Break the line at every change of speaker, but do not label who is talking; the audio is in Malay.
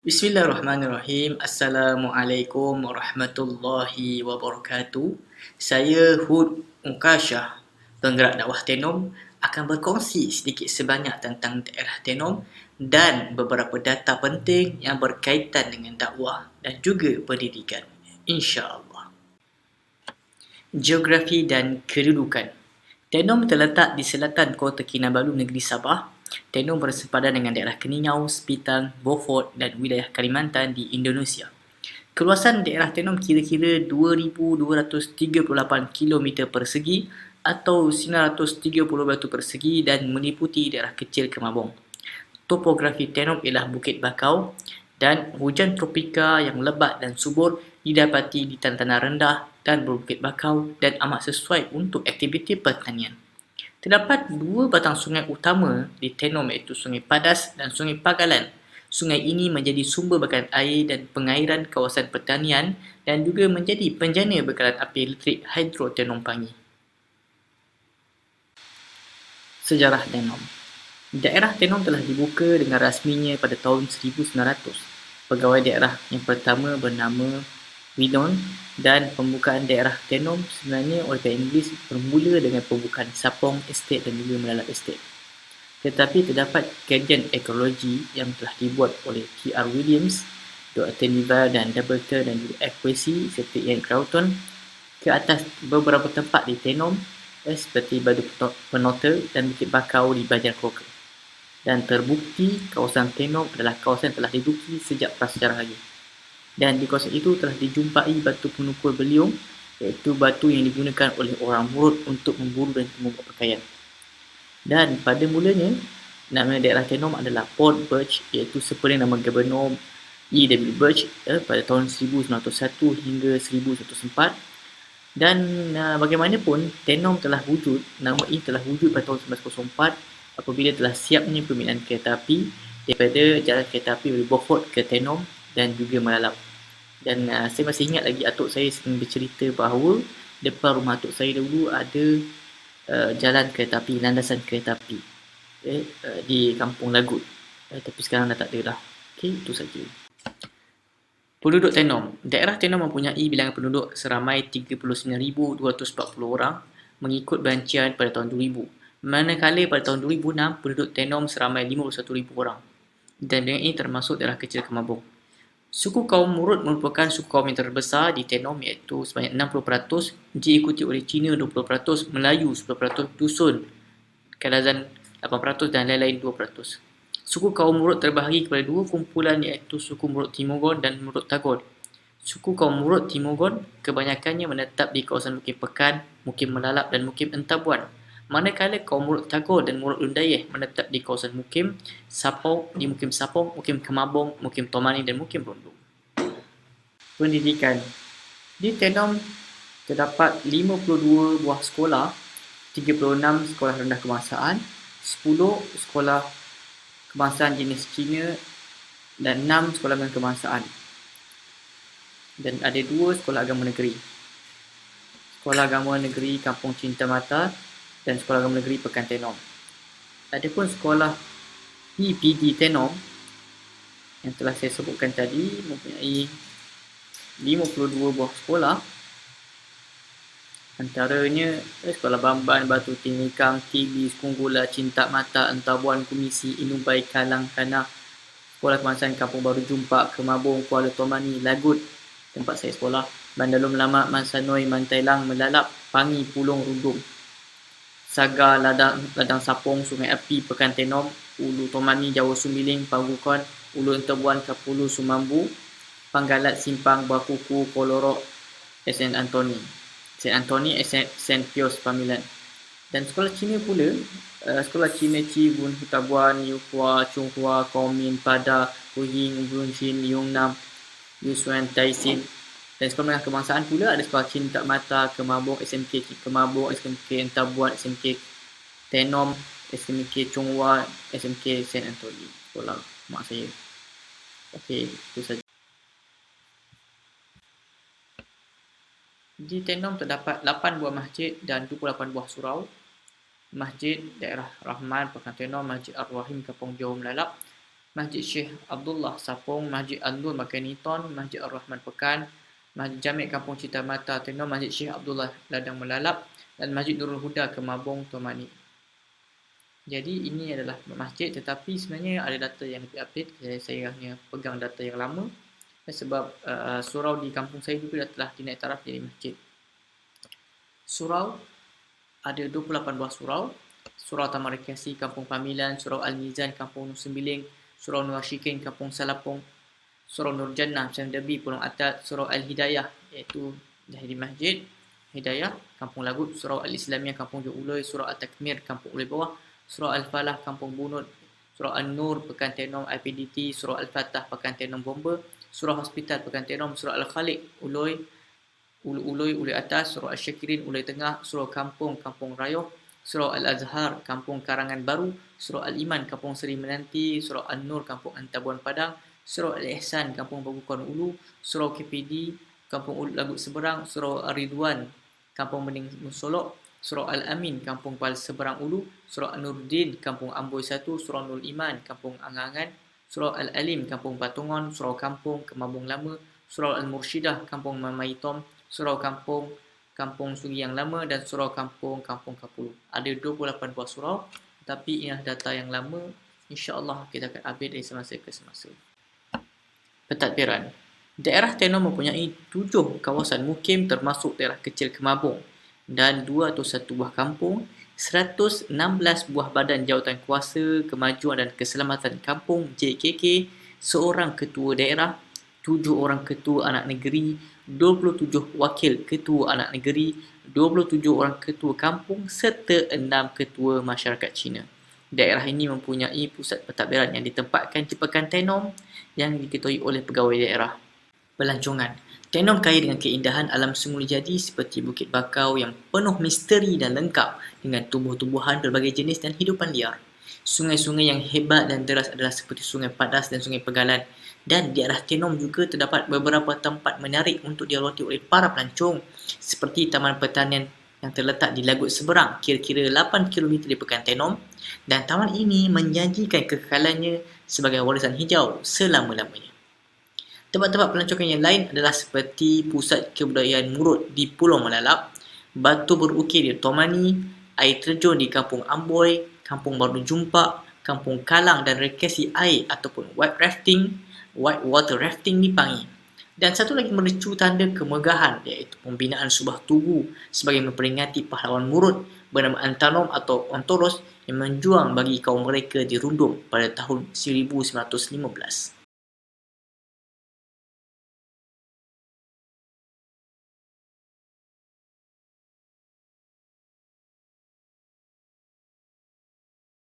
Bismillahirrahmanirrahim. Assalamualaikum warahmatullahi wabarakatuh. Saya Hud Mukasyah, penggerak dakwah Tenom, akan berkongsi sedikit sebanyak tentang daerah Tenom dan beberapa data penting yang berkaitan dengan dakwah dan juga pendidikan. InsyaAllah. Geografi dan kedudukan. Tenom terletak di selatan Kota Kinabalu, Negeri Sabah. Tenom bersepadan dengan daerah Keningau, Sepitang, Beaufort dan wilayah Kalimantan di Indonesia. Keluasan daerah Tenom kira-kira 2,238 km persegi atau 930 batu persegi dan meliputi daerah kecil Kemabong. Topografi Tenom ialah Bukit Bakau dan hujan tropika yang lebat dan subur didapati di tanah rendah dan berbukit bakau dan amat sesuai untuk aktiviti pertanian. Terdapat dua batang sungai utama di Tenom, iaitu Sungai Padas dan Sungai Pagalan. Sungai ini menjadi sumber bekalan air dan pengairan kawasan pertanian dan juga menjadi penjana bekalan api elektrik hidro Tenom Pangi. Sejarah Tenom. Daerah Tenom telah dibuka dengan rasminya pada tahun 1900. Pegawai daerah yang pertama bernama Widon dan pembukaan daerah Tenom sebenarnya oleh pihak Inggeris bermula dengan pembukaan Sapong Estate dan juga Melalap Estate. Tetapi terdapat kajian ekologi yang telah dibuat oleh T.R. Williams, Dr. Nival dan Doubleton dan juga Equacy serta Ian Crowton ke atas beberapa tempat di Tenom seperti Batu Penota dan Bukit Bakau di Banjar Kroker. Dan terbukti kawasan Tenom adalah kawasan yang telah diduduki sejak prasejarah lagi. Dan di kawasan itu telah dijumpai batu penukul beliung, iaitu batu yang digunakan oleh orang Murut untuk memburu dan membuat pakaian. Dan pada mulanya, nama daerah Tenom adalah Port Birch, iaitu seperti nama Gubernur E.W. Birch pada tahun 1901 hingga 1904. Dan bagaimanapun, Tenom telah wujud, nama ini telah wujud pada tahun 1904 apabila telah siapnya pembinaan kereta api daripada jalan kereta api dari Beaufort ke Tenom dan juga Melalap. Dan saya masih ingat lagi atuk saya sering bercerita bahawa depan rumah atuk saya dahulu ada jalan kereta api, landasan kereta api di Kampung Lagut. Tapi sekarang dah tak ada dah. Okey, itu saja. Penduduk Tenom. Daerah Tenom mempunyai bilangan penduduk seramai 39,240 orang mengikut bancian pada tahun 2000. Manakala pada tahun 2006, penduduk Tenom seramai 51,000 orang. Dan dengan ini termasuk daerah kecil Kemabong. Suku kaum Murut merupakan suku kaum yang terbesar di Tenom, iaitu sebanyak 60%, diikuti oleh Cina 20%, Melayu 10%, Dusun, Kadazan 8% dan lain-lain 2%. Suku kaum Murut terbahagi kepada dua kumpulan, iaitu suku Murut Timogon dan Murut Tagor. Suku kaum Murut Timogon kebanyakannya menetap di kawasan Mukim Pekan, Mukim Melalap dan Mukim Entabuan. Manakala kaum Murut Tagor dan Murut Lundayeh menetap di kawasan Mukim Sapong, di Mukim Sapong, Mukim Kemabong, Mukim Tomani dan Mukim Rundung. Pendidikan. Di Tenom terdapat 52 buah sekolah, 36 sekolah rendah kebangsaan, 10 sekolah kebangsaan jenis Cina dan 6 sekolah kebangsaan. Dan ada 2 sekolah agama negeri. Sekolah agama negeri Kampung Cinta Mata dan sekolah agama negeri Pekan Tenom. Adapun sekolah PPD Tenom yang telah saya sebutkan tadi mempunyai 52 buah sekolah, antaranya Sekolah Bamban, Batu Timikang, Tili, Skunggula, Cinta Mata, Entabuan, Kumisi, Inubai, Kalang, Kanah, Sekolah Kebangsaan Kampung Baru Jumpak, Kemabong, Kuala Tomani, Lagut, tempat saya sekolah, Bandalum Lama, Mansanoi, Mantailang, Melalap, Pangi, Pulong, Rundung, Sagar, Ladang Sapong, Sungai Api, Pekan Tenom, Ulu Tomani, Jawa Sumiling, Pagukan, Ulu Entabuan, Kapulu, Sumambu, Panggalat, Simpang, Bakuku, Kolorok, St. Anthony, St. Pius Pamilan. Dan sekolah Cina pula, sekolah Cina Cibun, Hutabuan, Yukwa, Chonghua, Komin, Pada, Kuhing, Brunsin, Yongnam, Yusuan, Taisin. Dan sekolah menengah kebangsaan pula ada sekolah Cinta Mata, Kemabong, SMK Kemabong, SMK Entabuan, SMK Tenom, SMK Chonghua, SMK St. Anthony. Sekolah mak saya. Okey, itu saja. Di Tenom terdapat 8 buah masjid dan 28 buah surau. Masjid daerah Rahman, Pekan Tenom, Masjid Ar-Rahim, Kampung Johor Melalap, Masjid Syekh Abdullah Sapong, Masjid An-Nur Makaniton, Masjid Ar-Rahman Pekan, Masjid Jamek Kampung Cita Mata Tenom, Masjid Syekh Abdullah Ladang Melalap dan Masjid Nurul Huda Kemabong Tuan Mani. Jadi ini adalah masjid, tetapi sebenarnya ada data yang lebih update. Saya hanya pegang data yang lama sebab surau di kampung saya juga telah dinaik taraf jadi masjid. Surau ada 28 buah surau. Surau Taman Rekreasi Kampung Pamilan, Surau Al-Mizan Kampung Nur Sembiling, Surau Nur Ashikin Kampung Salapong, Surau Nur Jannah Macam Derby Pulau Atat, Surau Al-Hidayah iaitu jadi masjid Hidayah Kampung Lagut, Surau Al-Islamiyah Kampung Johor Uloi, Surau Al-Takmir Kampung Uloi Bawah, Surau Al-Falah Kampung Bunut, Surau An-Nur Pekan Tenom IPDT, Surau Al-Fatah Pekan Tenom Bomba, Surau Hospital Pekan Tenom, Surau Al-Khaliq Uloi Uloi Atas, Surau Al-Syakirin Uloi Tengah, Surau Kampung Kampung Rayoh, Surau Al-Azhar Kampung Karangan Baru, Surau Al-Iman Kampung Seri Menanti, Surau An-Nur Kampung Antabuan Padang, Surau Al-Ihsan Kampung Bagukon Ulu, Surau KPD Kampung Ulu Lagut Seberang, Surau Ar-Ridwan Kampung Bening Musolok, Surau Al-Amin Kampung Pal Seberang Ulu, Surau An-Nurdin Kampung Amboi 1, Surau Nul Iman Kampung Angangan, Surau Al-Alim Kampung Patungon, Surau Kampung Kemabung Lama, Surau Al-Mursyidah Kampung Mamaitom, Surau Kampung Sungai Yang Lama dan Surau Kampung Kapulu. Ada 28 buah surau, tapi ini data yang lama. InsyaAllah kita akan update dari semasa ke semasa. Pentadbiran. Daerah Tenom mempunyai 7 kawasan mukim termasuk daerah kecil Kemabung dan 2 atau 1 buah kampung, 116 buah badan jawatan kuasa kemajuan dan keselamatan kampung JKK, seorang ketua daerah, 7 orang ketua anak negeri, 27 wakil ketua anak negeri, 27 orang ketua kampung serta 6 ketua masyarakat Cina. Daerah ini mempunyai pusat pentadbiran yang ditempatkan di Pekan Tenom yang diketuai oleh pegawai daerah. Pelancongan. Tenom kaya dengan keindahan alam semula jadi seperti Bukit Bakau yang penuh misteri dan lengkap dengan tumbuh-tumbuhan berbagai jenis dan hidupan liar. Sungai-sungai yang hebat dan deras adalah seperti Sungai Padas dan Sungai Pegalan. Dan di arah Tenom juga terdapat beberapa tempat menarik untuk dilalui oleh para pelancong seperti Taman Pertanian yang terletak di Lagut Seberang kira-kira 8 km di Pekan Tenom, dan taman ini menjanjikan kekekalannya sebagai warisan hijau selama-lamanya. Tempat-tempat pelancongan yang lain adalah seperti Pusat Kebudayaan Murut di Pulau Melalap, Batu Berukir di Tomani, Air Terjun di Kampung Amboi, Kampung Baru Jumpak, Kampung Kalang dan rekreasi air ataupun white water rafting di Pangi. Dan satu lagi mercu tanda kemegahan iaitu pembinaan sebuah tugu sebagai memperingati pahlawan Murut bernama Antanom atau Ontoros yang menjuang bagi kaum mereka di Rundung pada tahun 1915.